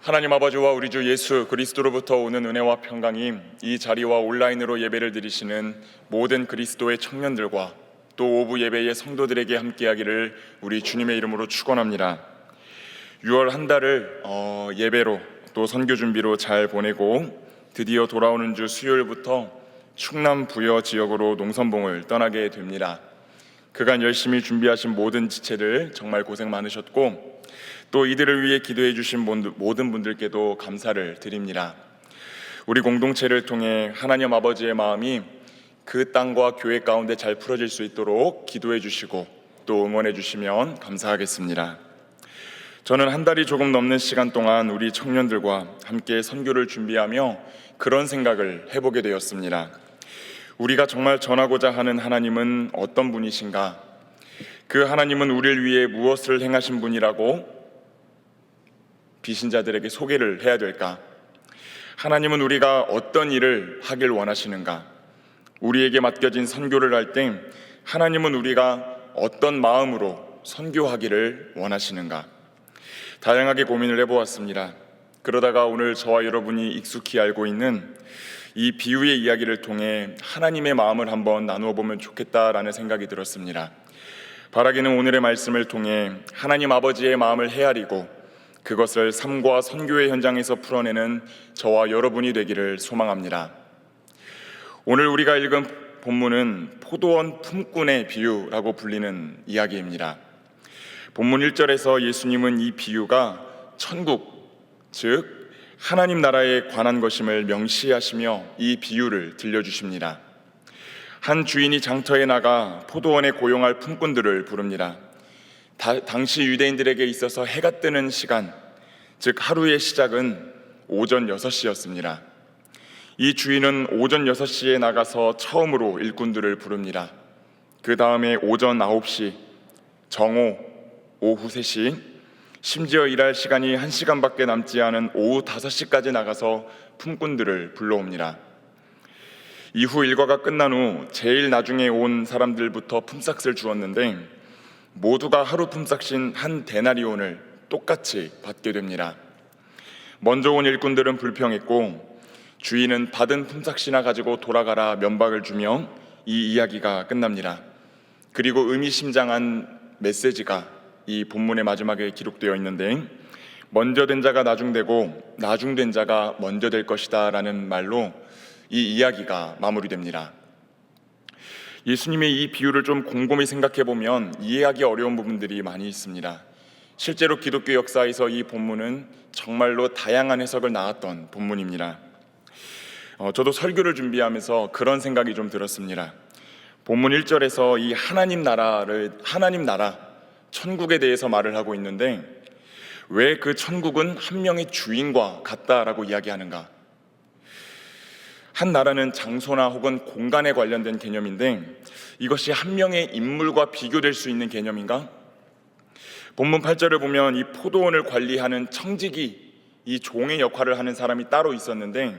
하나님 아버지와 우리 주 예수 그리스도로부터 오는 은혜와 평강이 이 자리와 온라인으로 예배를 드리시는 모든 그리스도의 청년들과 또 오부 예배의 성도들에게 함께하기를 우리 주님의 이름으로 축원합니다. 6월 한 달을 예배로 또 선교 준비로 잘 보내고 드디어 돌아오는 주 수요일부터 충남 부여 지역으로 농선봉을 떠나게 됩니다. 그간 열심히 준비하신 모든 지체들 정말 고생 많으셨고 또 이들을 위해 기도해 주신 모든 분들께도 감사를 드립니다. 우리 공동체를 통해 하나님 아버지의 마음이 그 땅과 교회 가운데 잘 풀어질 수 있도록 기도해 주시고 또 응원해 주시면 감사하겠습니다. 저는 한 달이 조금 넘는 시간 동안 우리 청년들과 함께 선교를 준비하며 그런 생각을 해보게 되었습니다. 우리가 정말 전하고자 하는 하나님은 어떤 분이신가? 그 하나님은 우리를 위해 무엇을 행하신 분이라고 비신자들에게 소개를 해야 될까? 하나님은 우리가 어떤 일을 하길 원하시는가? 우리에게 맡겨진 선교를 할 때 하나님은 우리가 어떤 마음으로 선교하기를 원하시는가? 다양하게 고민을 해보았습니다. 그러다가 오늘 저와 여러분이 익숙히 알고 있는 이 비유의 이야기를 통해 하나님의 마음을 한번 나누어 보면 좋겠다라는 생각이 들었습니다. 바라기는 오늘의 말씀을 통해 하나님 아버지의 마음을 헤아리고 그것을 삶과 선교의 현장에서 풀어내는 저와 여러분이 되기를 소망합니다. 오늘 우리가 읽은 본문은 포도원 품꾼의 비유라고 불리는 이야기입니다. 본문 1절에서 예수님은 이 비유가 천국, 즉 하나님 나라에 관한 것임을 명시하시며 이 비유를 들려주십니다. 한 주인이 장터에 나가 포도원에 고용할 품꾼들을 부릅니다. 당시 유대인들에게 있어서 해가 뜨는 시간, 즉 하루의 시작은 오전 6시였습니다. 이 주인은 오전 6시에 나가서 처음으로 일꾼들을 부릅니다. 그 다음에 오전 9시, 정오, 오후 3시, 심지어 일할 시간이 1시간밖에 남지 않은 오후 5시까지 나가서 품꾼들을 불러옵니다. 이후 일과가 끝난 후 제일 나중에 온 사람들부터 품삯을 주었는데 모두가 하루 품삯인 한 데나리온을 똑같이 받게 됩니다. 먼저 온 일꾼들은 불평했고 주인은 받은 품삯이나 가지고 돌아가라 면박을 주며 이 이야기가 끝납니다. 그리고 의미심장한 메시지가 이 본문의 마지막에 기록되어 있는데 먼저 된 자가 나중되고 나중된 자가 먼저 될 것이다 라는 말로 이 이야기가 마무리됩니다. 예수님의 이 비유를 좀 곰곰이 생각해 보면 이해하기 어려운 부분들이 많이 있습니다. 실제로 기독교 역사에서 이 본문은 정말로 다양한 해석을 낳았던 본문입니다. 저도 설교를 준비하면서 그런 생각이 좀 들었습니다. 본문 1절에서 이 하나님 나라, 천국에 대해서 말을 하고 있는데 왜 그 천국은 한 명의 주인과 같다라고 이야기하는가? 한 나라는 장소나 혹은 공간에 관련된 개념인데 이것이 한 명의 인물과 비교될 수 있는 개념인가? 본문 8절을 보면 이 포도원을 관리하는 청지기, 이 종의 역할을 하는 사람이 따로 있었는데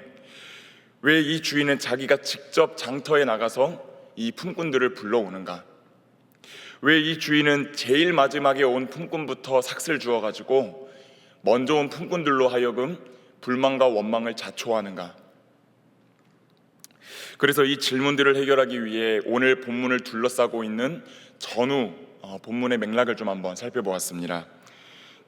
왜 이 주인은 자기가 직접 장터에 나가서 이 품꾼들을 불러오는가? 왜 이 주인은 제일 마지막에 온 품꾼부터 삭슬 주어가지고 먼저 온 품꾼들로 하여금 불만과 원망을 자초하는가? 그래서 이 질문들을 해결하기 위해 오늘 본문을 둘러싸고 있는 전후 본문의 맥락을 좀 한번 살펴보았습니다.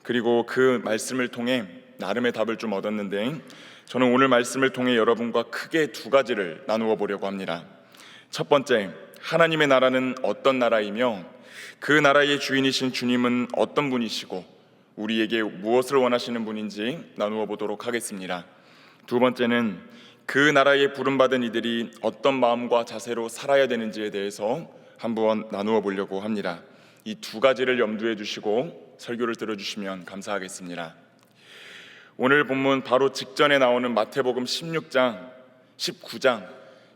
그리고 그 말씀을 통해 나름의 답을 좀 얻었는데 저는 오늘 말씀을 통해 여러분과 크게 두 가지를 나누어 보려고 합니다. 첫 번째, 하나님의 나라는 어떤 나라이며 그 나라의 주인이신 주님은 어떤 분이시고 우리에게 무엇을 원하시는 분인지 나누어 보도록 하겠습니다. 두 번째는 그 나라에 부름받은 이들이 어떤 마음과 자세로 살아야 되는지에 대해서 한번 나누어 보려고 합니다. 이 두 가지를 염두에 두시고 설교를 들어주시면 감사하겠습니다. 오늘 본문 바로 직전에 나오는 마태복음 16장, 19장,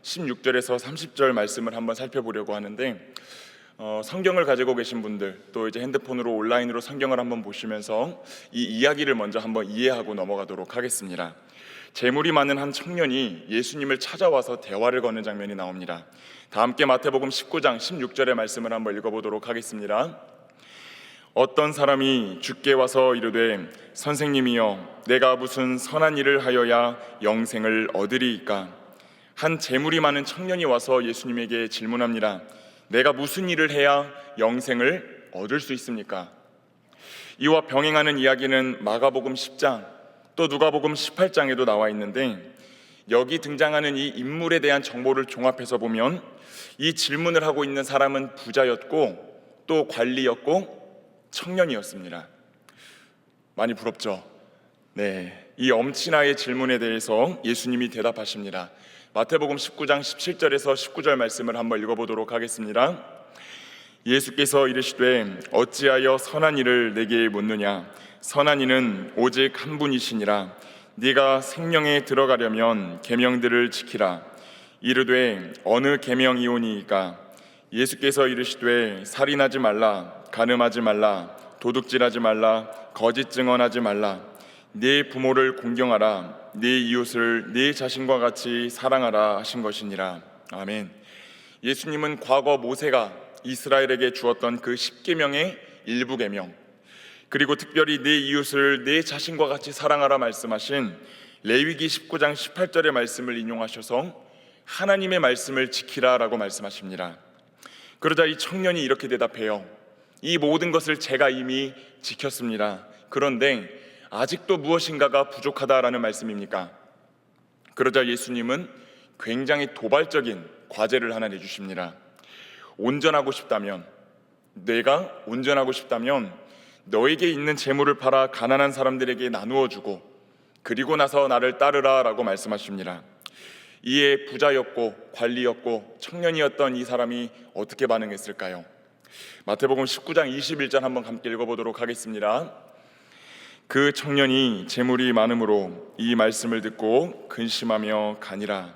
16절에서 30절 말씀을 한번 살펴보려고 하는데 성경을 가지고 계신 분들 또 이제 핸드폰으로 온라인으로 성경을 한번 보시면서 이 이야기를 먼저 한번 이해하고 넘어가도록 하겠습니다. 재물이 많은 한 청년이 예수님을 찾아와서 대화를 거는 장면이 나옵니다. 다 함께 마태복음 19장 16절의 말씀을 한번 읽어보도록 하겠습니다. 어떤 사람이 주께 와서 이르되 선생님이여 내가 무슨 선한 일을 하여야 영생을 얻으리이까? 한 재물이 많은 청년이 와서 예수님에게 질문합니다. 내가 무슨 일을 해야 영생을 얻을 수 있습니까? 이와 병행하는 이야기는 마가복음 10장 또 누가복음 18장에도 나와 있는데, 여기 등장하는 이 인물에 대한 정보를 종합해서 보면 이 질문을 하고 있는 사람은 부자였고 또 관리였고 청년이었습니다. 많이 부럽죠? 네, 이 엄친아의 질문에 대해서 예수님이 대답하십니다. 마태복음 19장 17절에서 19절 말씀을 한번 읽어보도록 하겠습니다. 예수께서 이르시되 어찌하여 선한 일을 내게 묻느냐? 선한 이는 오직 한 분이시니라. 네가 생명에 들어가려면 계명들을 지키라. 이르되 어느 계명이오니이까? 예수께서 이르시되 살인하지 말라, 간음하지 말라, 도둑질하지 말라, 거짓 증언하지 말라, 네 부모를 공경하라, 네 이웃을 네 자신과 같이 사랑하라 하신 것이니라. 아멘. 예수님은 과거 모세가 이스라엘에게 주었던 그 10계명의 일부 계명, 그리고 특별히 네 이웃을 네 자신과 같이 사랑하라 말씀하신 레위기 19장 18절의 말씀을 인용하셔서 하나님의 말씀을 지키라라고 말씀하십니다. 그러자 이 청년이 이렇게 대답해요. 이 모든 것을 제가 이미 지켰습니다. 그런데 아직도 무엇인가가 부족하다라는 말씀입니까? 그러자 예수님은 굉장히 도발적인 과제를 하나 내주십니다. 온전하고 싶다면, 내가 온전하고 싶다면 너에게 있는 재물을 팔아 가난한 사람들에게 나누어 주고 그리고 나서 나를 따르라 라고 말씀하십니다. 이에 부자였고 관리였고 청년이었던 이 사람이 어떻게 반응했을까요? 마태복음 19장 21절 한번 함께 읽어보도록 하겠습니다. 그 청년이 재물이 많음으로 이 말씀을 듣고 근심하며 가니라.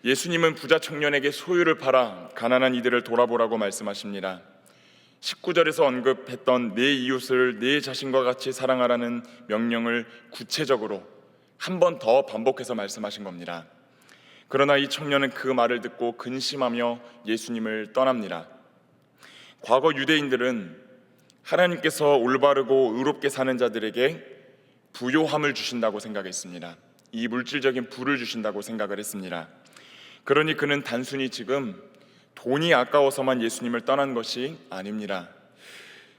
예수님은 부자 청년에게 소유를 팔아 가난한 이들을 돌아보라고 말씀하십니다. 19절에서 언급했던 내 이웃을 내 자신과 같이 사랑하라는 명령을 구체적으로 한 번 더 반복해서 말씀하신 겁니다. 그러나 이 청년은 그 말을 듣고 근심하며 예수님을 떠납니다. 과거 유대인들은 하나님께서 올바르고 의롭게 사는 자들에게 부요함을 주신다고 생각했습니다. 이 물질적인 부를 주신다고 생각을 했습니다. 그러니 그는 단순히 지금 돈이 아까워서만 예수님을 떠난 것이 아닙니다.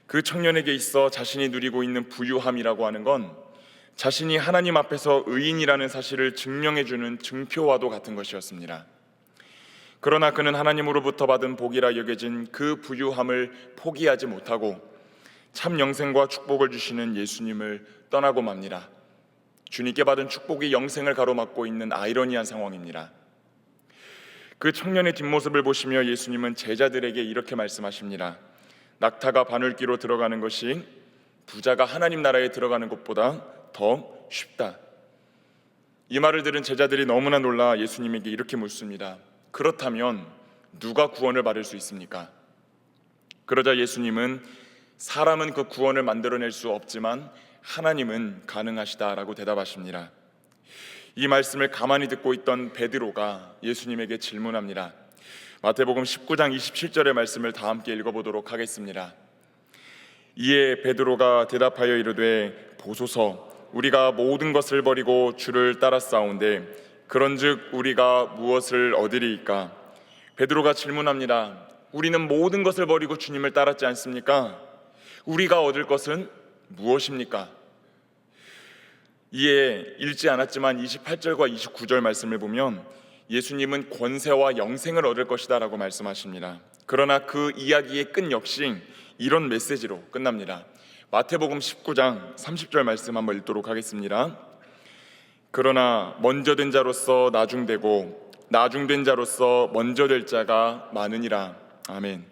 그 청년에게 있어 자신이 누리고 있는 부유함이라고 하는 건 자신이 하나님 앞에서 의인이라는 사실을 증명해주는 증표와도 같은 것이었습니다. 그러나 그는 하나님으로부터 받은 복이라 여겨진 그 부유함을 포기하지 못하고 참 영생과 축복을 주시는 예수님을 떠나고 맙니다. 주님께 받은 축복이 영생을 가로막고 있는 아이러니한 상황입니다. 그 청년의 뒷모습을 보시며 예수님은 제자들에게 이렇게 말씀하십니다. 낙타가 바늘귀로 들어가는 것이 부자가 하나님 나라에 들어가는 것보다 더 쉽다. 이 말을 들은 제자들이 너무나 놀라 예수님에게 이렇게 묻습니다. 그렇다면 누가 구원을 받을 수 있습니까? 그러자 예수님은 사람은 그 구원을 만들어낼 수 없지만 하나님은 가능하시다라고 대답하십니다. 이 말씀을 가만히 듣고 있던 베드로가 예수님에게 질문합니다. 마태복음 19장 27절의 말씀을 다 함께 읽어보도록 하겠습니다. 이에 베드로가 대답하여 이르되 보소서, 우리가 모든 것을 버리고 주를 따랐사온데 그런즉 우리가 무엇을 얻으리이까? 베드로가 질문합니다. 우리는 모든 것을 버리고 주님을 따랐지 않습니까? 우리가 얻을 것은 무엇입니까? 이에 읽지 않았지만 28절과 29절 말씀을 보면 예수님은 권세와 영생을 얻을 것이다 라고 말씀하십니다. 그러나 그 이야기의 끝 역시 이런 메시지로 끝납니다. 마태복음 19장 30절 말씀 한번 읽도록 하겠습니다. 그러나 먼저 된 자로서 나중되고 나중된 자로서 먼저 될 자가 많으니라. 아멘.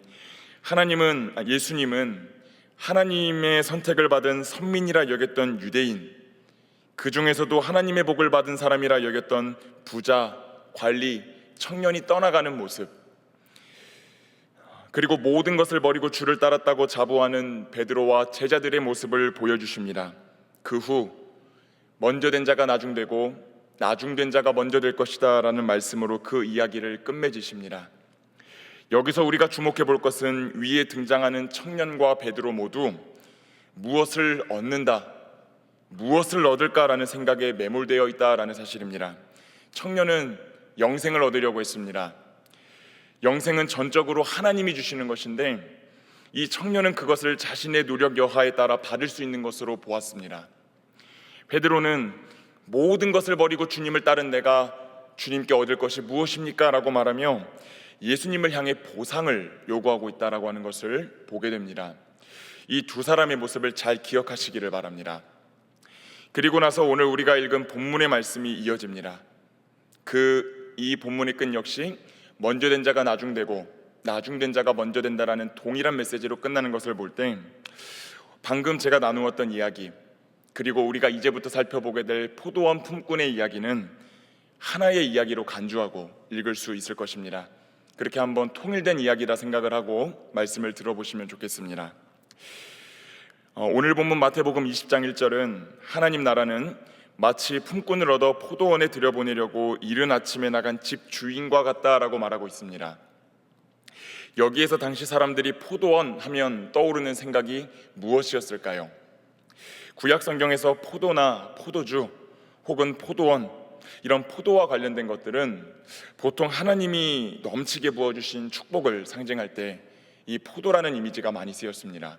예수님은 하나님의 선택을 받은 선민이라 여겼던 유대인, 그 중에서도 하나님의 복을 받은 사람이라 여겼던 부자, 관리, 청년이 떠나가는 모습, 그리고 모든 것을 버리고 주를 따랐다고 자부하는 베드로와 제자들의 모습을 보여주십니다. 그 후 먼저 된 자가 나중되고 나중된 자가 먼저 될 것이다 라는 말씀으로 그 이야기를 끝맺으십니다. 여기서 우리가 주목해 볼 것은 위에 등장하는 청년과 베드로 모두 무엇을 얻는다, 무엇을 얻을까라는 생각에 매몰되어 있다라는 사실입니다. 청년은 영생을 얻으려고 했습니다. 영생은 전적으로 하나님이 주시는 것인데 이 청년은 그것을 자신의 노력 여하에 따라 받을 수 있는 것으로 보았습니다. 베드로는 모든 것을 버리고 주님을 따른 내가 주님께 얻을 것이 무엇입니까? 라고 말하며 예수님을 향해 보상을 요구하고 있다라고 하는 것을 보게 됩니다. 이 두 사람의 모습을 잘 기억하시기를 바랍니다. 그리고 나서 오늘 우리가 읽은 본문의 말씀이 이어집니다. 이 본문의 끝 역시 먼저 된 자가 나중되고 나중된 자가 먼저 된다라는 동일한 메시지로 끝나는 것을 볼 때 방금 제가 나누었던 이야기, 그리고 우리가 이제부터 살펴보게 될 포도원 품꾼의 이야기는 하나의 이야기로 간주하고 읽을 수 있을 것입니다. 그렇게 한번 통일된 이야기라 생각을 하고 말씀을 들어보시면 좋겠습니다. 오늘 본문 마태복음 20장 1절은 하나님 나라는 마치 품꾼을 얻어 포도원에 들여보내려고 이른 아침에 나간 집 주인과 같다라고 말하고 있습니다. 여기에서 당시 사람들이 포도원 하면 떠오르는 생각이 무엇이었을까요? 구약 성경에서 포도나 포도주 혹은 포도원, 이런 포도와 관련된 것들은 보통 하나님이 넘치게 부어주신 축복을 상징할 때 이 포도라는 이미지가 많이 쓰였습니다.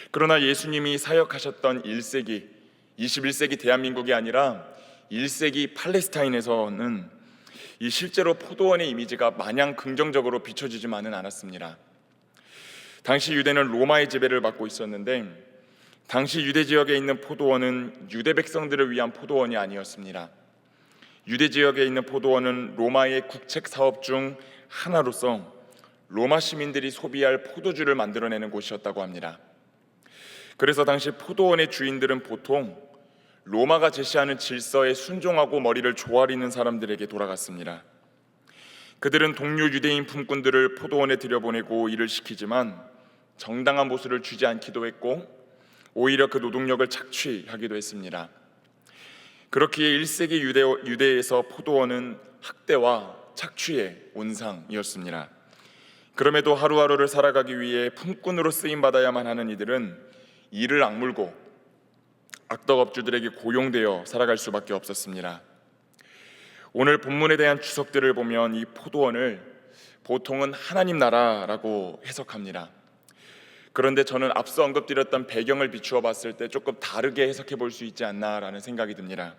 그러나 예수님이 사역하셨던 1세기, 21세기 대한민국이 아니라 1세기 팔레스타인에서는 이 실제로 포도원의 이미지가 마냥 긍정적으로 비춰지지만은 않았습니다. 당시 유대는 로마의 지배를 받고 있었는데 당시 유대 지역에 있는 포도원은 유대 백성들을 위한 포도원이 아니었습니다. 유대 지역에 있는 포도원은 로마의 국책 사업 중 하나로서 로마 시민들이 소비할 포도주를 만들어내는 곳이었다고 합니다. 그래서 당시 포도원의 주인들은 보통 로마가 제시하는 질서에 순종하고 머리를 조아리는 사람들에게 돌아갔습니다. 그들은 동료 유대인 품꾼들을 포도원에 들여보내고 일을 시키지만 정당한 보수를 주지 않기도 했고 오히려 그 노동력을 착취하기도 했습니다. 그렇기에 1세기 유대에서 포도원은 학대와 착취의 온상이었습니다. 그럼에도 하루하루를 살아가기 위해 품꾼으로 쓰임받아야만 하는 이들은 이를 악물고 악덕업주들에게 고용되어 살아갈 수밖에 없었습니다. 오늘 본문에 대한 주석들을 보면 이 포도원을 보통은 하나님 나라라고 해석합니다. 그런데 저는 앞서 언급드렸던 배경을 비추어 봤을 때 조금 다르게 해석해 볼 수 있지 않나라는 생각이 듭니다.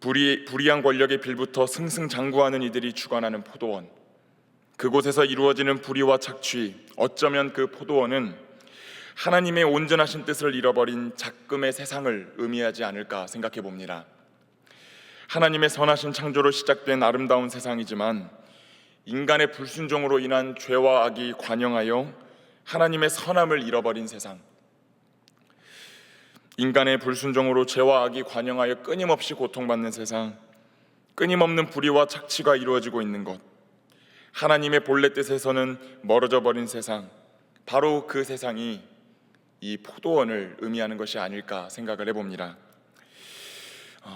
불의한 권력의 빌부터 승승장구하는 이들이 주관하는 포도원, 그곳에서 이루어지는 불의와 착취, 어쩌면 그 포도원은 하나님의 온전하신 뜻을 잃어버린 작금의 세상을 의미하지 않을까 생각해 봅니다. 하나님의 선하신 창조로 시작된 아름다운 세상이지만 인간의 불순종으로 인한 죄와 악이 관영하여 하나님의 선함을 잃어버린 세상, 인간의 불순종으로 죄와 악이 관영하여 끊임없이 고통받는 세상, 끊임없는 불의와 착취가 이루어지고 있는 것, 하나님의 본래 뜻에서는 멀어져 버린 세상, 바로 그 세상이 이 포도원을 의미하는 것이 아닐까 생각을 해봅니다.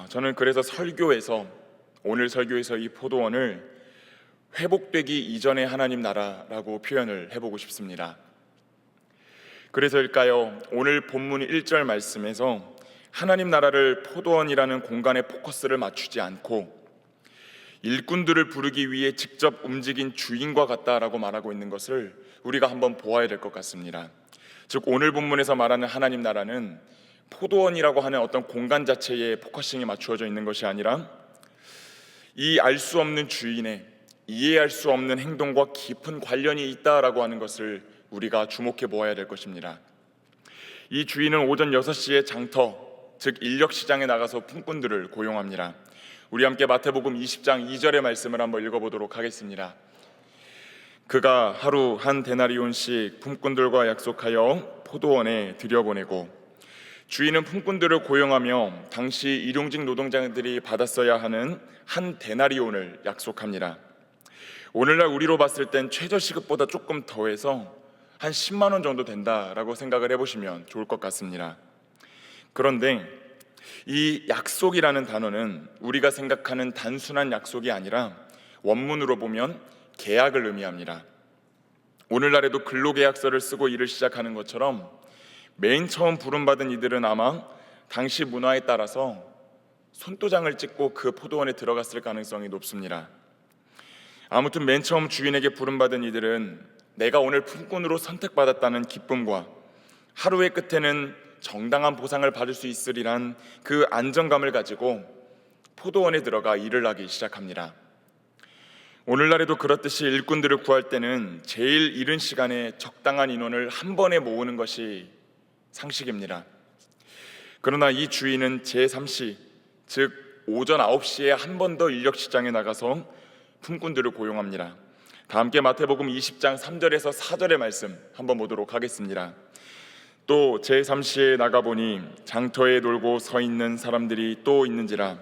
저는 그래서 오늘 설교에서 이 포도원을 회복되기 이전의 하나님 나라라고 표현을 해보고 싶습니다. 그래서일까요? 오늘 본문 1절 말씀에서 하나님 나라를 포도원이라는 공간에 포커스를 맞추지 않고 일꾼들을 부르기 위해 직접 움직인 주인과 같다라고 말하고 있는 것을 우리가 한번 보아야 될 것 같습니다. 즉 오늘 본문에서 말하는 하나님 나라는 포도원이라고 하는 어떤 공간 자체에 포커싱이 맞추어져 있는 것이 아니라 이 알 수 없는 주인의 이해할 수 없는 행동과 깊은 관련이 있다라고 하는 것을 우리가 주목해 보아야 될 것입니다. 이 주인은 오전 6시에 장터, 즉 인력시장에 나가서 품꾼들을 고용합니다. 우리 함께 마태복음 20장 2절의 말씀을 한번 읽어보도록 하겠습니다. 그가 하루 한 데나리온씩 품꾼들과 약속하여 포도원에 들여보내고 주인은 품꾼들을 고용하며 당시 일용직 노동자들이 받았어야 하는 한 데나리온을 약속합니다. 오늘날 우리로 봤을 땐 최저시급보다 조금 더해서 한 10만 원 정도 된다라고 생각을 해보시면 좋을 것 같습니다. 그런데 이 약속이라는 단어는 우리가 생각하는 단순한 약속이 아니라 원문으로 보면 계약을 의미합니다. 오늘날에도 근로계약서를 쓰고 일을 시작하는 것처럼 맨 처음 부름받은 이들은 아마 당시 문화에 따라서 손도장을 찍고 그 포도원에 들어갔을 가능성이 높습니다. 아무튼 맨 처음 주인에게 부름받은 이들은 내가 오늘 품꾼으로 선택받았다는 기쁨과 하루의 끝에는 정당한 보상을 받을 수 있으리란 그 안정감을 가지고 포도원에 들어가 일을 하기 시작합니다. 오늘날에도 그렇듯이 일꾼들을 구할 때는 제일 이른 시간에 적당한 인원을 한 번에 모으는 것이 상식입니다. 그러나 이 주인은 제3시, 즉 오전 9시에 한 번 더 인력시장에 나가서 품꾼들을 고용합니다. 다 함께 마태복음 20장 3절에서 4절의 말씀 한번 보도록 하겠습니다. 또 제3시에 나가보니 장터에 놀고 서 있는 사람들이 또 있는지라.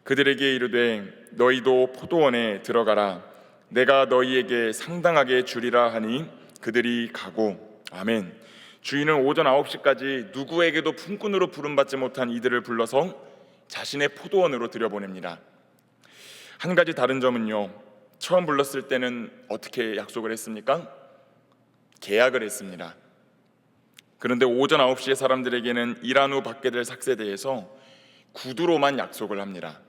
그들에게 이르되 너희도 포도원에 들어가라. 내가 너희에게 상당하게 주리라 하니 그들이 가고. 아멘. 주인은 오전 9시까지 누구에게도 품꾼으로 부름받지 못한 이들을 불러서 자신의 포도원으로 들여보냅니다. 한 가지 다른 점은요, 처음 불렀을 때는 어떻게 약속을 했습니까? 계약을 했습니다. 그런데 오전 9시에 사람들에게는 일한 후 받게 될 삭세에 대해서 구두로만 약속을 합니다.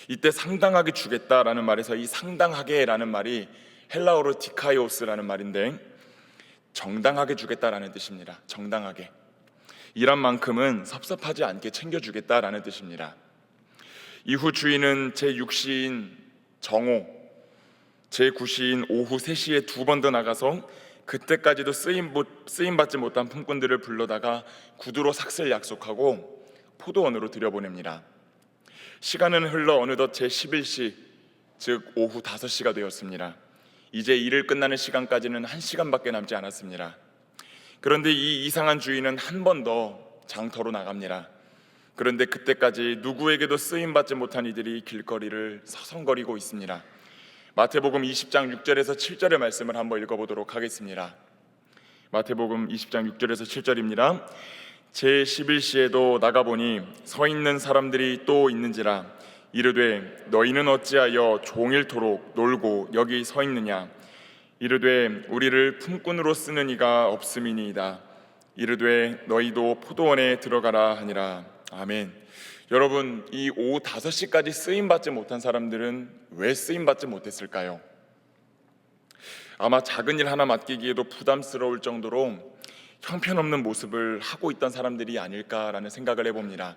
이때 상당하게 주겠다라는 말에서 이 상당하게라는 말이 헬라어로 디카이오스라는 말인데 정당하게 주겠다라는 뜻입니다. 정당하게. 일한 만큼은 섭섭하지 않게 챙겨주겠다라는 뜻입니다. 이후 주인은 제6시인 정오, 제9시인 오후 3시에 2번 더 나가서 그때까지도 쓰임받지 못한 품꾼들을 불러다가 구두로 삭슬 약속하고 포도원으로 들여보냅니다. 시간은 흘러 어느덧 제11시, 즉 오후 5시가 되었습니다. 이제 일을 끝나는 시간까지는 1시간밖에 남지 않았습니다. 그런데 이 이상한 주인은 한 번 더 장터로 나갑니다. 그런데 그때까지 누구에게도 쓰임받지 못한 이들이 길거리를 서성거리고 있습니다. 마태복음 20장 6절에서 7절의 말씀을 한번 읽어보도록 하겠습니다. 마태복음 20장 6절에서 7절입니다. 제11시에도 나가보니 서 있는 사람들이 또 있는지라. 이르되 너희는 어찌하여 종일토록 놀고 여기 서 있느냐. 이르되 우리를 품꾼으로 쓰는 이가 없음이니이다. 이르되 너희도 포도원에 들어가라 하니라. 아멘. 여러분, 이 오후 5시까지 쓰임받지 못한 사람들은 왜 쓰임받지 못했을까요? 아마 작은 일 하나 맡기기에도 부담스러울 정도로 형편없는 모습을 하고 있던 사람들이 아닐까라는 생각을 해봅니다.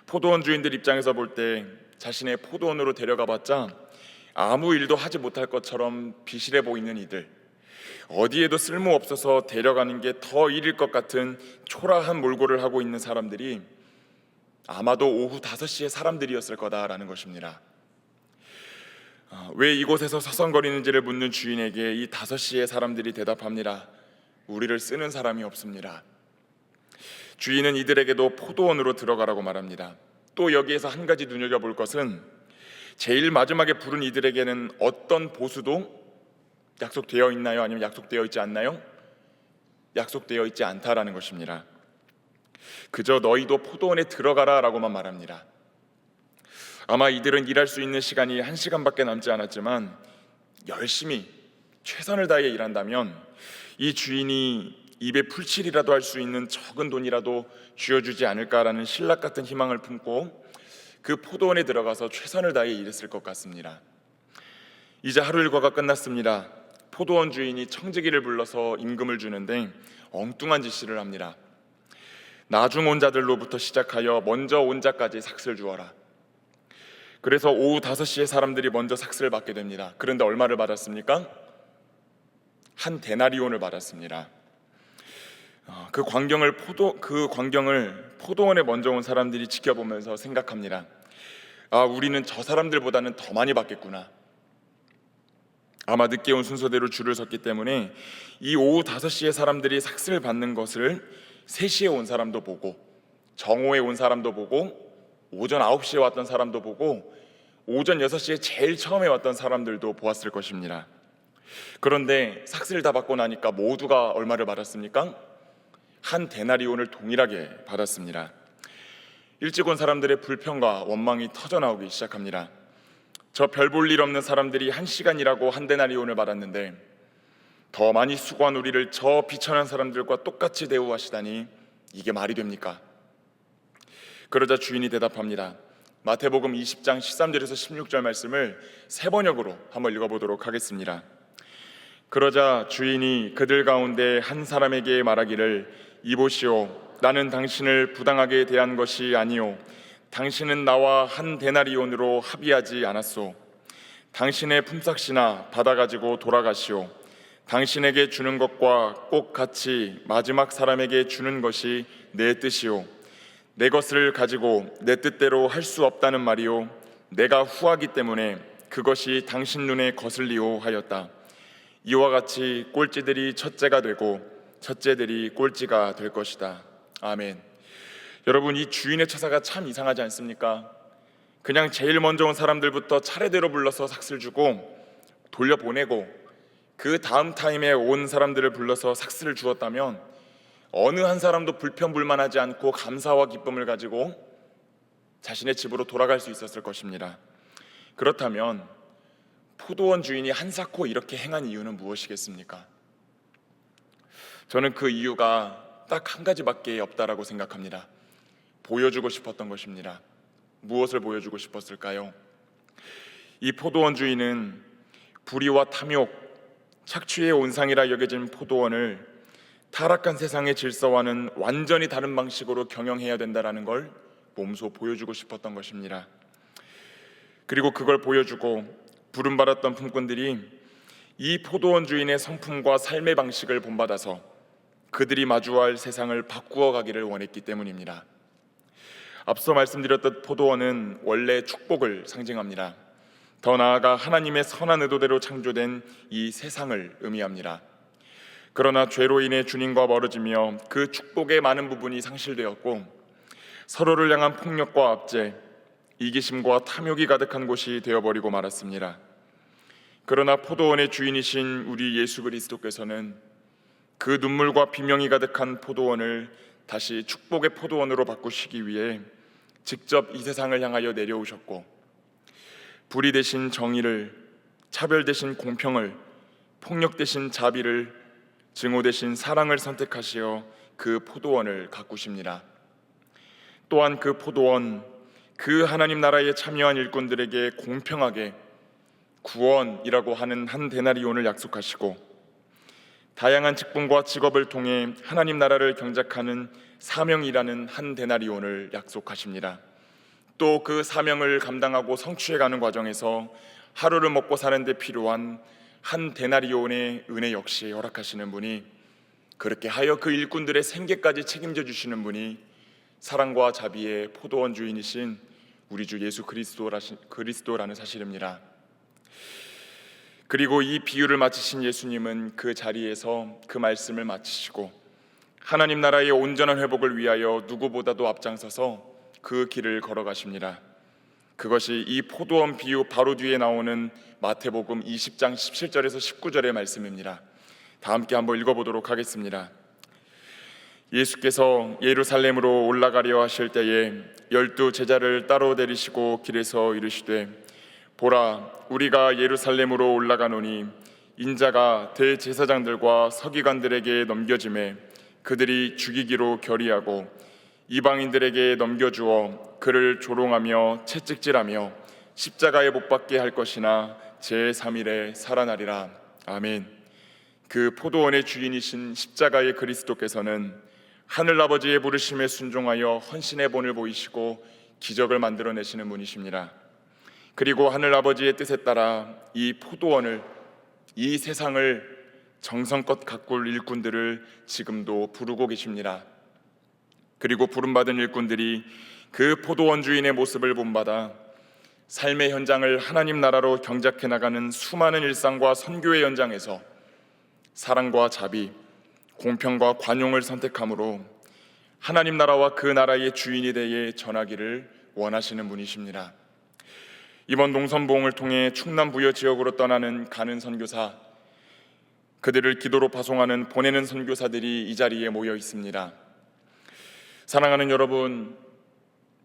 포도원 주인들 입장에서 볼 때 자신의 포도원으로 데려가 봤자 아무 일도 하지 못할 것처럼 비실해 보이는 이들, 어디에도 쓸모없어서 데려가는 게 더 일일 것 같은 초라한 몰골을 하고 있는 사람들이 아마도 오후 5시의 사람들이었을 거다라는 것입니다. 왜 이곳에서 서성거리는지를 묻는 주인에게 이 5시의 사람들이 대답합니다. 우리를 쓰는 사람이 없습니다. 주인은 이들에게도 포도원으로 들어가라고 말합니다. 또 여기에서 한 가지 눈여겨볼 것은 제일 마지막에 부른 이들에게는 어떤 보수도 약속되어 있나요? 아니면 약속되어 있지 않나요? 약속되어 있지 않다라는 것입니다. 그저 너희도 포도원에 들어가라 라고만 말합니다. 아마 이들은 일할 수 있는 시간이 1시간밖에 남지 않았지만 열심히 최선을 다해 일한다면 이 주인이 입에 풀칠이라도 할 수 있는 적은 돈이라도 쥐어주지 않을까라는 신락 같은 희망을 품고 그 포도원에 들어가서 최선을 다해 일했을 것 같습니다. 이제 하루 일과가 끝났습니다. 포도원 주인이 청지기를 불러서 임금을 주는데 엉뚱한 지시를 합니다. 나중 온 자들로부터 시작하여 먼저 온 자까지 삭슬 주어라. 그래서 오후 5시에 사람들이 먼저 삭슬을 받게 됩니다. 그런데 얼마를 받았습니까? 한 데나리온을 받았습니다. 그 광경을 포도원에 먼저 온 사람들이 지켜보면서 생각합니다. 우리는 저 사람들보다는 더 많이 받겠구나. 아마 늦게 온 순서대로 줄을 섰기 때문에 이 오후 5시에 사람들이 삭슬을 받는 것을 3시에 온 사람도 보고, 정오에 온 사람도 보고, 오전 9시에 왔던 사람도 보고, 오전 6시에 제일 처음에 왔던 사람들도 보았을 것입니다. 그런데 삭슬을 다 받고 나니까 모두가 얼마를 받았습니까? 한 데나리온을 동일하게 받았습니다. 일찍 온 사람들의 불평과 원망이 터져나오기 시작합니다. 저 별 볼 일 없는 사람들이 1시간이라고 한 데나리온을 받았는데 더 많이 수고한 우리를 저 비천한 사람들과 똑같이 대우하시다니 이게 말이 됩니까? 그러자 주인이 대답합니다. 마태복음 20장 13절에서 16절 말씀을 세 번역으로 한번 읽어보도록 하겠습니다. 그러자 주인이 그들 가운데 한 사람에게 말하기를, 이보시오, 나는 당신을 부당하게 대한 것이 아니오. 당신은 나와 한 데나리온으로 합의하지 않았소. 당신의 품삯이나 받아가지고 돌아가시오. 당신에게 주는 것과 꼭 같이 마지막 사람에게 주는 것이 내 뜻이오. 내 것을 가지고 내 뜻대로 할 수 없다는 말이오. 내가 후하기 때문에 그것이 당신 눈에 거슬리오 하였다. 이와 같이 꼴찌들이 첫째가 되고 첫째들이 꼴찌가 될 것이다. 아멘. 여러분, 이 주인의 처사가 참 이상하지 않습니까? 그냥 제일 먼저 온 사람들부터 차례대로 불러서 삭슬 주고 돌려보내고 그 다음 타임에 온 사람들을 불러서 삭슬을 주었다면 어느 한 사람도 불평불만하지 않고 감사와 기쁨을 가지고 자신의 집으로 돌아갈 수 있었을 것입니다. 그렇다면 포도원 주인이 한사코 이렇게 행한 이유는 무엇이겠습니까? 저는 그 이유가 딱 한 가지밖에 없다라고 생각합니다. 보여주고 싶었던 것입니다. 무엇을 보여주고 싶었을까요? 이 포도원 주인은 불의와 탐욕, 착취의 온상이라 여겨진 포도원을 타락한 세상의 질서와는 완전히 다른 방식으로 경영해야 된다는 걸 몸소 보여주고 싶었던 것입니다. 그리고 그걸 보여주고 부름받았던 품꾼들이 이 포도원 주인의 성품과 삶의 방식을 본받아서 그들이 마주할 세상을 바꾸어 가기를 원했기 때문입니다. 앞서 말씀드렸던 포도원은 원래 축복을 상징합니다. 더 나아가 하나님의 선한 의도대로 창조된 이 세상을 의미합니다. 그러나 죄로 인해 주님과 멀어지며 그 축복의 많은 부분이 상실되었고 서로를 향한 폭력과 압제, 이기심과 탐욕이 가득한 곳이 되어버리고 말았습니다. 그러나 포도원의 주인이신 우리 예수 그리스도께서는 그 눈물과 비명이 가득한 포도원을 다시 축복의 포도원으로 바꾸시기 위해 직접 이 세상을 향하여 내려오셨고, 불의 대신 정의를, 차별 대신 공평을, 폭력 대신 자비를, 증오 대신 사랑을 선택하시어 그 포도원을 가꾸십니다. 또한 그 포도원, 그 하나님 나라에 참여한 일꾼들에게 공평하게 구원이라고 하는 한 데나리온을 약속하시고, 다양한 직분과 직업을 통해 하나님 나라를 경작하는 사명이라는 한 데나리온을 약속하십니다. 또 그 사명을 감당하고 성취해가는 과정에서 하루를 먹고 사는 데 필요한 한 데나리온의 은혜 역시 허락하시는 분이, 그렇게 하여 그 일꾼들의 생계까지 책임져 주시는 분이 사랑과 자비의 포도원 주인이신 우리 주 예수 그리스도라는 사실입니다. 그리고 이 비유를 마치신 예수님은 그 자리에서 그 말씀을 마치시고 하나님 나라의 온전한 회복을 위하여 누구보다도 앞장서서 그 길을 걸어가십니다. 그것이 이 포도원 비유 바로 뒤에 나오는 마태복음 20장 17절에서 19절의 말씀입니다. 다 함께 한번 읽어보도록 하겠습니다. 예수께서 예루살렘으로 올라가려 하실 때에 12 제자를 따로 데리시고 길에서 이르시되, 보라, 우리가 예루살렘으로 올라가노니 인자가 대제사장들과 서기관들에게 넘겨짐에 그들이 죽이기로 결의하고 이방인들에게 넘겨주어 그를 조롱하며 채찍질하며 십자가에 못 박게 할 것이나 제3일에 살아나리라. 아멘. 그 포도원의 주인이신 십자가의 그리스도께서는 하늘아버지의 부르심에 순종하여 헌신의 본을 보이시고 기적을 만들어내시는 분이십니다. 그리고 하늘아버지의 뜻에 따라 이 포도원을, 이 세상을 정성껏 가꿀 일꾼들을 지금도 부르고 계십니다. 그리고 부름받은 일꾼들이 그 포도원 주인의 모습을 본받아 삶의 현장을 하나님 나라로 경작해 나가는 수많은 일상과 선교의 현장에서 사랑과 자비, 공평과 관용을 선택함으로 하나님 나라와 그 나라의 주인이 되어 전하기를 원하시는 분이십니다. 이번 농선봉을 통해 충남 부여 지역으로 떠나는 가는 선교사, 그들을 기도로 파송하는 보내는 선교사들이 이 자리에 모여 있습니다. 사랑하는 여러분,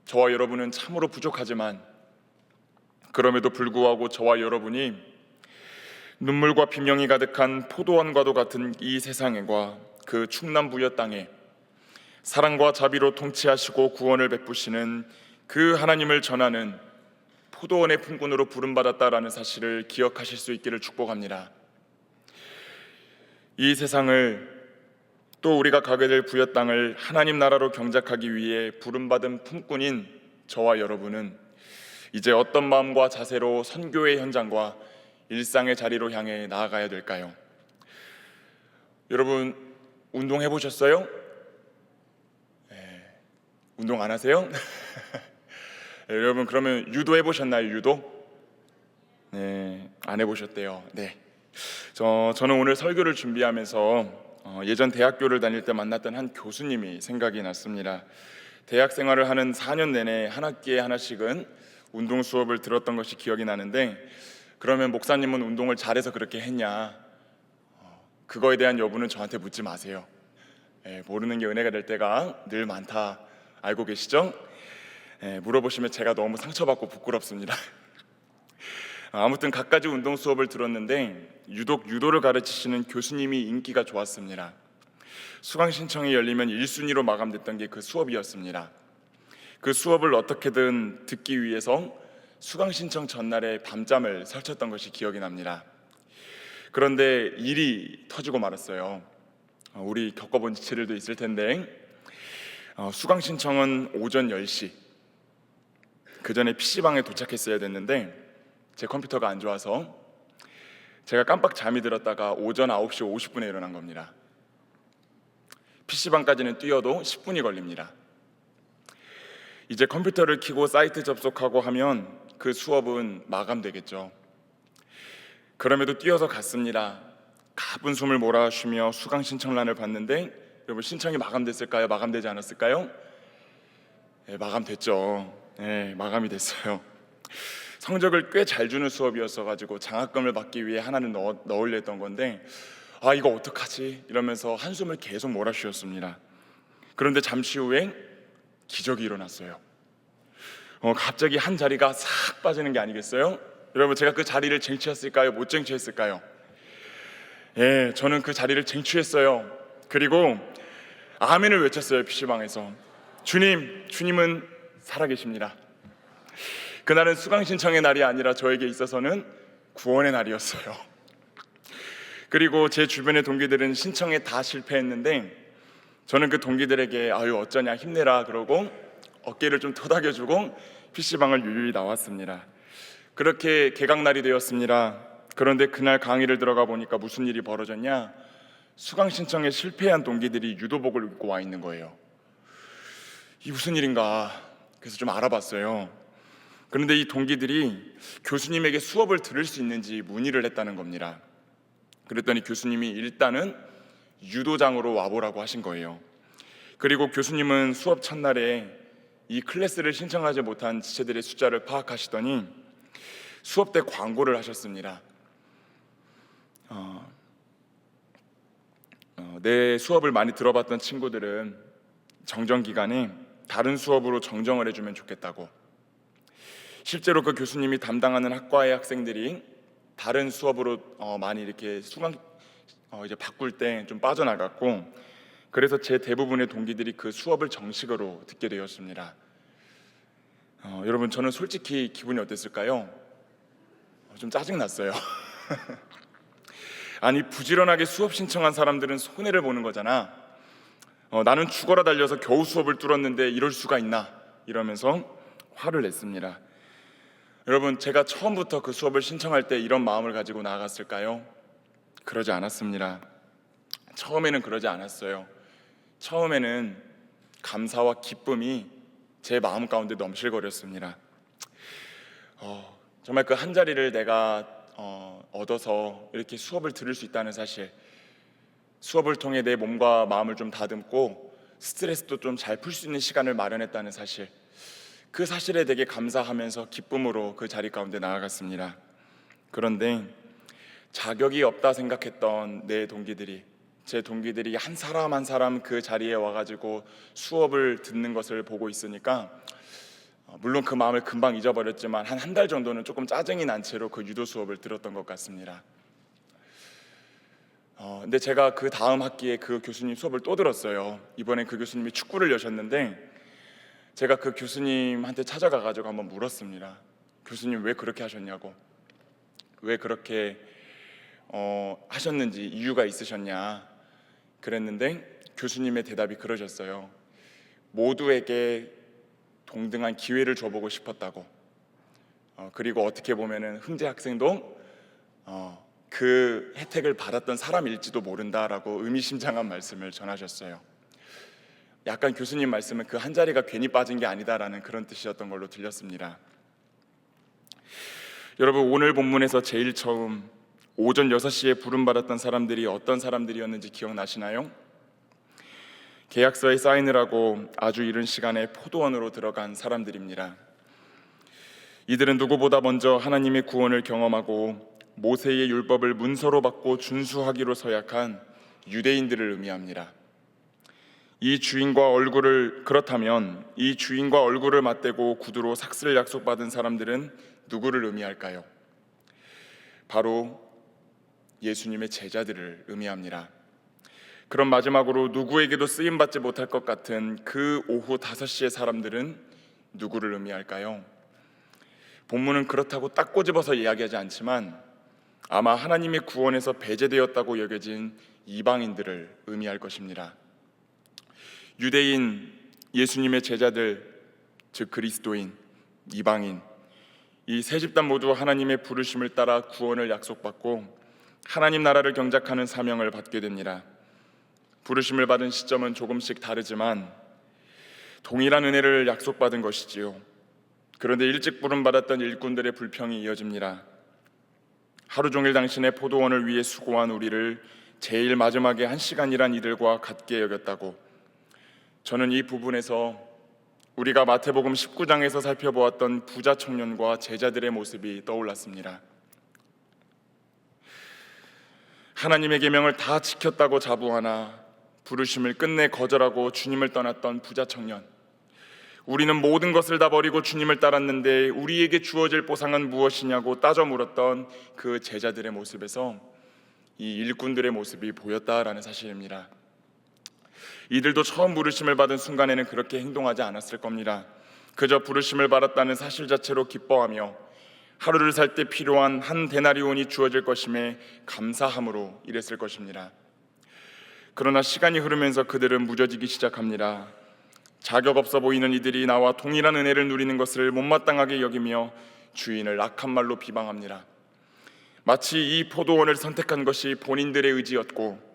저와 여러분은 참으로 부족하지만 그럼에도 불구하고 저와 여러분이 눈물과 비명이 가득한 포도원과도 같은 이 세상과 그 충남부여 땅에 사랑과 자비로 통치하시고 구원을 베푸시는 그 하나님을 전하는 포도원의 품꾼으로 부름받았다라는 사실을 기억하실 수 있기를 축복합니다. 이 세상을 또 우리가 가게 될 부여 땅을 하나님 나라로 경작하기 위해 부름받은 품꾼인 저와 여러분은 이제 어떤 마음과 자세로 선교의 현장과 일상의 자리로 향해 나아가야 될까요? 여러분, 운동해 보셨어요? 운동 안 하세요? 여러분, 그러면 유도 해보셨나요? 유도? 네, 안 해보셨대요. 네. 저는 오늘 설교를 준비하면서 예전 대학교를 다닐 때 만났던 한 교수님이 생각이 났습니다. 대학 생활을 하는 4년 내내 한 학기에 하나씩은 운동 수업을 들었던 것이 기억이 나는데, 그러면 목사님은 운동을 잘해서 그렇게 했냐? 그거에 대한 여부는 저한테 묻지 마세요. 모르는 게 은혜가 될 때가 늘 많다 알고 계시죠? 물어보시면 제가 너무 상처받고 부끄럽습니다. 아무튼 갖가지 운동 수업을 들었는데 유독 유도를 가르치시는 교수님이 인기가 좋았습니다. 수강 신청이 열리면 1순위로 마감됐던 게 그 수업이었습니다. 그 수업을 어떻게든 듣기 위해서 수강 신청 전날에 밤잠을 설쳤던 것이 기억이 납니다. 그런데 일이 터지고 말았어요. 우리 겪어본 지체들도 있을 텐데 수강 신청은 오전 10시, 그 전에 PC방에 도착했어야 됐는데 제 컴퓨터가 안 좋아서 제가 깜빡 잠이 들었다가 오전 9시 50분에 일어난 겁니다. PC방까지는 뛰어도 10분이 걸립니다. 이제 컴퓨터를 켜고 사이트 접속하고 하면 그 수업은 마감되겠죠. 그럼에도 뛰어서 갔습니다. 가쁜 숨을 몰아쉬며 수강 신청란을 봤는데 여러분, 신청이 마감됐을까요? 마감되지 않았을까요? 마감됐죠. 마감이 됐어요. 성적을 꽤 잘 주는 수업이었어가지고 장학금을 받기 위해 하나는 넣으려 했던 건데 이거 어떡하지? 이러면서 한숨을 계속 몰아쉬었습니다. 그런데 잠시 후에 기적이 일어났어요. 갑자기 한 자리가 싹 빠지는 게 아니겠어요? 여러분, 제가 그 자리를 쟁취했을까요? 못 쟁취했을까요? 저는 그 자리를 쟁취했어요. 그리고 아멘을 외쳤어요. PC방에서 주님은 살아계십니다. 그날은 수강 신청의 날이 아니라 저에게 있어서는 구원의 날이었어요. 그리고 제 주변의 동기들은 신청에 다 실패했는데 저는 그 동기들에게 어쩌냐 힘내라 그러고 어깨를 좀 토닥여주고 PC방을 유유히 나왔습니다. 그렇게 개강날이 되었습니다. 그런데 그날 강의를 들어가 보니까 무슨 일이 벌어졌냐? 수강 신청에 실패한 동기들이 유도복을 입고 와 있는 거예요. 이 무슨 일인가? 그래서 좀 알아봤어요. 그런데 이 동기들이 교수님에게 수업을 들을 수 있는지 문의를 했다는 겁니다. 그랬더니 교수님이 일단은 유도장으로 와보라고 하신 거예요. 그리고 교수님은 수업 첫날에 이 클래스를 신청하지 못한 지체들의 숫자를 파악하시더니 수업 때 광고를 하셨습니다. 내 수업을 많이 들어봤던 친구들은 정정 기간에 다른 수업으로 정정을 해주면 좋겠다고. 실제로 그 교수님이 담당하는 학과의 학생들이 다른 수업으로 많이 이렇게 수강 이제 바꿀 때 좀 빠져나갔고, 그래서 제 대부분의 동기들이 그 수업을 정식으로 듣게 되었습니다. 여러분, 저는 솔직히 기분이 어땠을까요? 좀 짜증났어요. 아니, 부지런하게 수업 신청한 사람들은 손해를 보는 거잖아. 나는 죽어라 달려서 겨우 수업을 뚫었는데 이럴 수가 있나? 이러면서 화를 냈습니다. 여러분, 제가 처음부터 그 수업을 신청할 때 이런 마음을 가지고 나아갔을까요? 그러지 않았습니다. 처음에는 그러지 않았어요. 처음에는 감사와 기쁨이 제 마음 가운데 넘실거렸습니다. 정말 그 한 자리를 내가 얻어서 이렇게 수업을 들을 수 있다는 사실, 수업을 통해 내 몸과 마음을 좀 다듬고 스트레스도 좀 잘 풀 수 있는 시간을 마련했다는 사실, 그 사실에 되게 감사하면서 기쁨으로 그 자리 가운데 나아갔습니다. 그런데 자격이 없다 생각했던 제 동기들이 한 사람 한 사람 그 자리에 와가지고 수업을 듣는 것을 보고 있으니까 물론 그 마음을 금방 잊어버렸지만 한 달 정도는 조금 짜증이 난 채로 그 유도 수업을 들었던 것 같습니다. 근데 제가 그 다음 학기에 그 교수님 수업을 또 들었어요. 이번엔 그 교수님이 축구를 여셨는데 제가 그 교수님한테 찾아가가지고 한번 물었습니다. 교수님 왜 그렇게 하셨냐고, 왜 그렇게 하셨는지 이유가 있으셨냐 그랬는데 교수님의 대답이 그러셨어요. 모두에게 동등한 기회를 줘보고 싶었다고. 그리고 어떻게 보면은 흥재 학생도 그 혜택을 받았던 사람일지도 모른다라고 의미심장한 말씀을 전하셨어요. 약간 교수님 말씀은 그 한 자리가 괜히 빠진 게 아니다라는 그런 뜻이었던 걸로 들렸습니다. 여러분, 오늘 본문에서 제일 처음 오전 6시에 부름받았던 사람들이 어떤 사람들이었는지 기억나시나요? 계약서에 사인을 하고 아주 이른 시간에 포도원으로 들어간 사람들입니다. 이들은 누구보다 먼저 하나님의 구원을 경험하고 모세의 율법을 문서로 받고 준수하기로 서약한 유대인들을 의미합니다. 그렇다면 이 주인과 얼굴을 맞대고 구두로 삭슬 약속받은 사람들은 누구를 의미할까요? 바로 예수님의 제자들을 의미합니다. 그럼 마지막으로 누구에게도 쓰임받지 못할 것 같은 그 오후 5시의 사람들은 누구를 의미할까요? 본문은 그렇다고 딱 꼬집어서 이야기하지 않지만 아마 하나님의 구원에서 배제되었다고 여겨진 이방인들을 의미할 것입니다. 유대인, 예수님의 제자들, 즉 그리스도인, 이방인, 이 세 집단 모두 하나님의 부르심을 따라 구원을 약속받고 하나님 나라를 경작하는 사명을 받게 됩니다. 부르심을 받은 시점은 조금씩 다르지만 동일한 은혜를 약속받은 것이지요. 그런데 일찍 부름받았던 일꾼들의 불평이 이어집니다. 하루 종일 당신의 포도원을 위해 수고한 우리를 제일 마지막에 1시간이란 이들과 같게 여겼다고. 저는 이 부분에서 우리가 마태복음 19장에서 살펴보았던 부자 청년과 제자들의 모습이 떠올랐습니다. 하나님의 계명을 다 지켰다고 자부하나 부르심을 끝내 거절하고 주님을 떠났던 부자 청년. 우리는 모든 것을 다 버리고 주님을 따랐는데 우리에게 주어질 보상은 무엇이냐고 따져 물었던 그 제자들의 모습에서 이 일꾼들의 모습이 보였다라는 사실입니다. 이들도 처음 부르심을 받은 순간에는 그렇게 행동하지 않았을 겁니다. 그저 부르심을 받았다는 사실 자체로 기뻐하며 하루를 살 때 필요한 한 데나리온이 주어질 것임에 감사함으로 일했을 것입니다. 그러나 시간이 흐르면서 그들은 무뎌지기 시작합니다. 자격 없어 보이는 이들이 나와 동일한 은혜를 누리는 것을 못마땅하게 여기며 주인을 악한 말로 비방합니다. 마치 이 포도원을 선택한 것이 본인들의 의지였고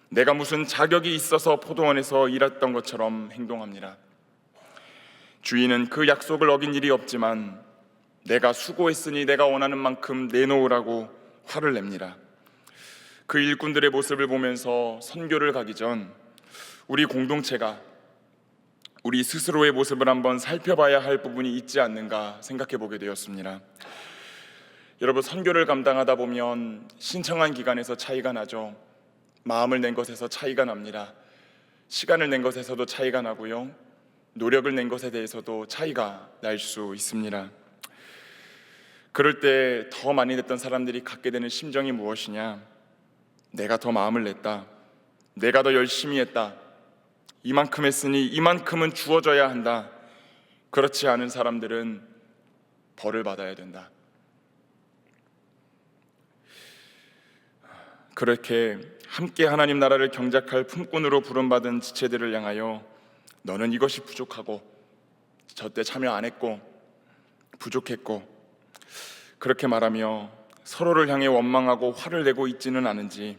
내가 무슨 자격이 있어서 포도원에서 일했던 것처럼 행동합니다. 주인은 그 약속을 어긴 일이 없지만 내가 수고했으니 내가 원하는 만큼 내놓으라고 화를 냅니다. 그 일꾼들의 모습을 보면서 선교를 가기 전 우리 공동체가 우리 스스로의 모습을 한번 살펴봐야 할 부분이 있지 않는가 생각해 보게 되었습니다. 여러분, 선교를 감당하다 보면 신청한 기간에서 차이가 나죠. 마음을 낸 것에서 차이가 납니다. 시간을 낸 것에서도 차이가 나고요, 노력을 낸 것에 대해서도 차이가 날 수 있습니다. 그럴 때 더 많이 냈던 사람들이 갖게 되는 심정이 무엇이냐? 내가 더 마음을 냈다, 내가 더 열심히 했다, 이만큼 했으니 이만큼은 주어져야 한다. 그렇지 않은 사람들은 벌을 받아야 된다. 그렇게 함께 하나님 나라를 경작할 품꾼으로 부름받은 지체들을 향하여 너는 이것이 부족하고 저 때 참여 안 했고 부족했고 그렇게 말하며 서로를 향해 원망하고 화를 내고 있지는 않은지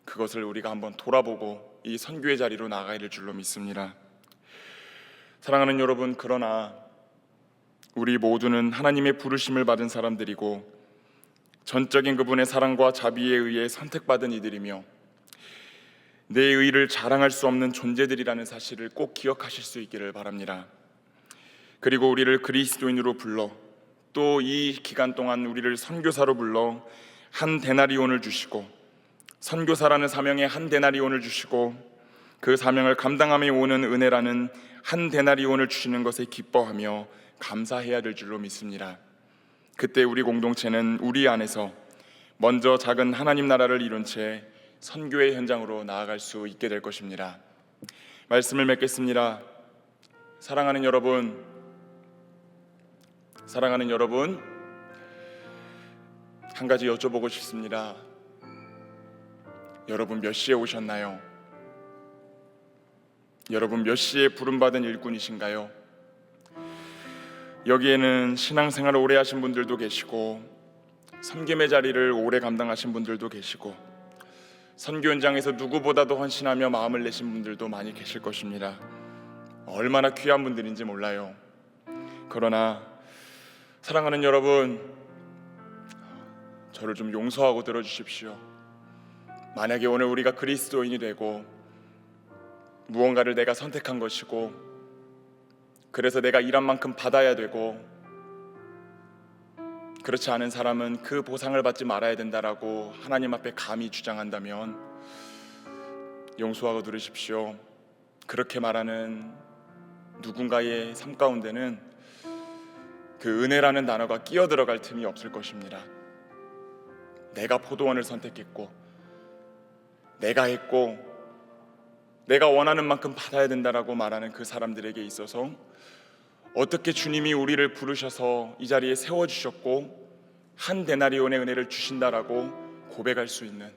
그것을 우리가 한번 돌아보고 이 선교의 자리로 나가야 될 줄로 믿습니다. 사랑하는 여러분, 그러나 우리 모두는 하나님의 부르심을 받은 사람들이고 전적인 그분의 사랑과 자비에 의해 선택받은 이들이며 내 의의를 자랑할 수 없는 존재들이라는 사실을 꼭 기억하실 수 있기를 바랍니다. 그리고 우리를 그리스도인으로 불러 또 이 기간 동안 우리를 선교사로 불러 한 데나리온을 주시고 선교사라는 사명에 한 데나리온을 주시고 그 사명을 감당함에 오는 은혜라는 한 데나리온을 주시는 것에 기뻐하며 감사해야 될 줄로 믿습니다. 그때 우리 공동체는 우리 안에서 먼저 작은 하나님 나라를 이룬 채 선교의 현장으로 나아갈 수 있게 될 것입니다. 말씀을 맺겠습니다. 사랑하는 여러분, 한 가지 여쭤보고 싶습니다. 여러분 몇 시에 오셨나요? 여러분 몇 시에 부름받은 일꾼이신가요? 여기에는 신앙생활을 오래 하신 분들도 계시고 섬김의 자리를 오래 감당하신 분들도 계시고 선교 현장에서 누구보다도 헌신하며 마음을 내신 분들도 많이 계실 것입니다. 얼마나 귀한 분들인지 몰라요. 그러나 사랑하는 여러분, 저를 좀 용서하고 들어주십시오. 만약에 오늘 우리가 그리스도인이 되고 무언가를 내가 선택한 것이고 그래서 내가 일한 만큼 받아야 되고 그렇지 않은 사람은 그 보상을 받지 말아야 된다라고 하나님 앞에 감히 주장한다면 용서하고 들으십시오. 그렇게 말하는 누군가의 삶 가운데는 그 은혜라는 단어가 끼어 들어갈 틈이 없을 것입니다. 내가 포도원을 선택했고 내가 했고 내가 원하는 만큼 받아야 된다라고 말하는 그 사람들에게 있어서 어떻게 주님이 우리를 부르셔서 이 자리에 세워주셨고 한 데나리온의 은혜를 주신다라고 고백할 수 있는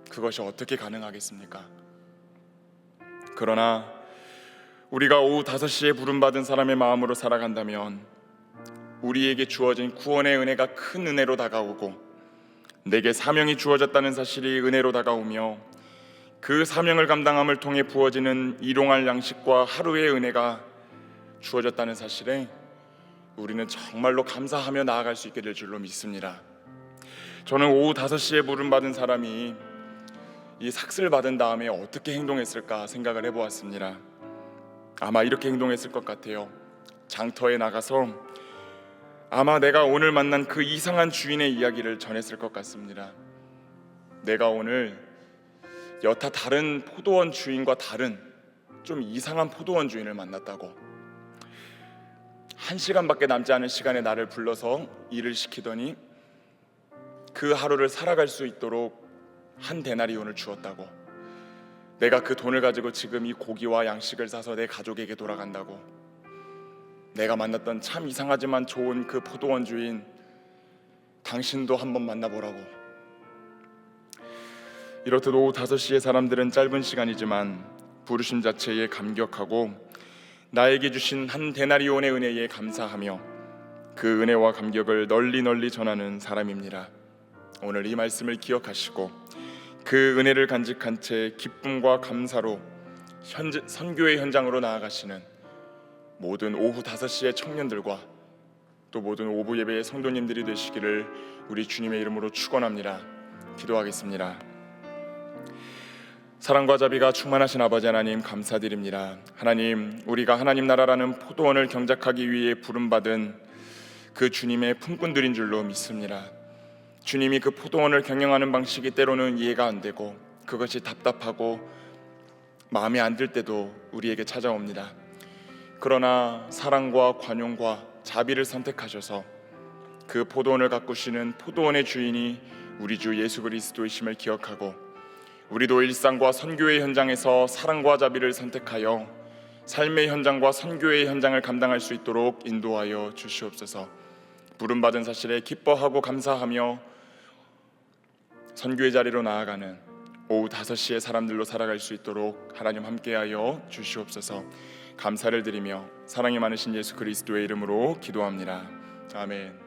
그것이 어떻게 가능하겠습니까? 그러나 우리가 오후 5시에 부름받은 사람의 마음으로 살아간다면 우리에게 주어진 구원의 은혜가 큰 은혜로 다가오고 내게 사명이 주어졌다는 사실이 은혜로 다가오며 그 사명을 감당함을 통해 부어지는 일용할 양식과 하루의 은혜가 주어졌다는 사실에 우리는 정말로 감사하며 나아갈 수 있게 될 줄로 믿습니다. 저는 오후 5시에 부름받은 사람이 이 삭슬 받은 다음에 어떻게 행동했을까 생각을 해보았습니다. 아마 이렇게 행동했을 것 같아요. 장터에 나가서 아마 내가 오늘 만난 그 이상한 주인의 이야기를 전했을 것 같습니다. 내가 오늘 여타 다른 포도원 주인과 다른 좀 이상한 포도원 주인을 만났다고 1시간밖에 남지 않은 시간에 나를 불러서 일을 시키더니 그 하루를 살아갈 수 있도록 한 데나리온을 주었다고 내가 그 돈을 가지고 지금 이 고기와 양식을 사서 내 가족에게 돌아간다고 내가 만났던 참 이상하지만 좋은 그 포도원 주인 당신도 한번 만나보라고. 이렇듯 오후 5시에 사람들은 짧은 시간이지만 부르심 자체에 감격하고 나에게 주신 한 데나리온의 은혜에 감사하며 그 은혜와 감격을 널리 전하는 사람입니다. 오늘 이 말씀을 기억하시고 그 은혜를 간직한 채 기쁨과 감사로 선교의 현장으로 나아가시는 모든 오후 5시의 청년들과 또 모든 오부 예배의 성도님들이 되시기를 우리 주님의 이름으로 축원합니다. 기도하겠습니다. 사랑과 자비가 충만하신 아버지 하나님 감사드립니다. 하나님, 우리가 하나님 나라라는 포도원을 경작하기 위해 부름받은 그 주님의 품꾼들인 줄로 믿습니다. 주님이 그 포도원을 경영하는 방식이 때로는 이해가 안 되고 그것이 답답하고 마음에 안 들 때도 우리에게 찾아옵니다. 그러나 사랑과 관용과 자비를 선택하셔서 그 포도원을 가꾸시는 포도원의 주인이 우리 주 예수 그리스도이심을 기억하고 우리도 일상과 선교의 현장에서 사랑과 자비를 선택하여 삶의 현장과 선교의 현장을 감당할 수 있도록 인도하여 주시옵소서. 부름받은 사실에 기뻐하고 감사하며 선교의 자리로 나아가는 오후 5시의 사람들로 살아갈 수 있도록 하나님 함께하여 주시옵소서. 감사를 드리며 사랑이 많으신 예수 그리스도의 이름으로 기도합니다. 아멘.